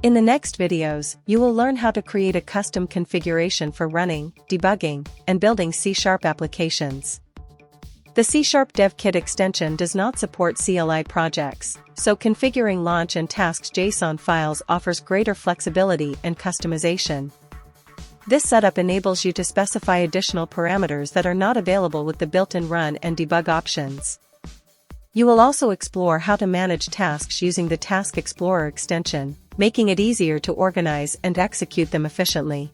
In the next videos, you will learn how to create a custom configuration for running, debugging, and building C# applications. The C# Dev Kit extension does not support CLI projects, so configuring launch and tasks JSON files offers greater flexibility and customization. This setup enables you to specify additional parameters that are not available with the built-in run and debug options. You will also explore how to manage tasks using the Task Explorer extension, making it easier to organize and execute them efficiently.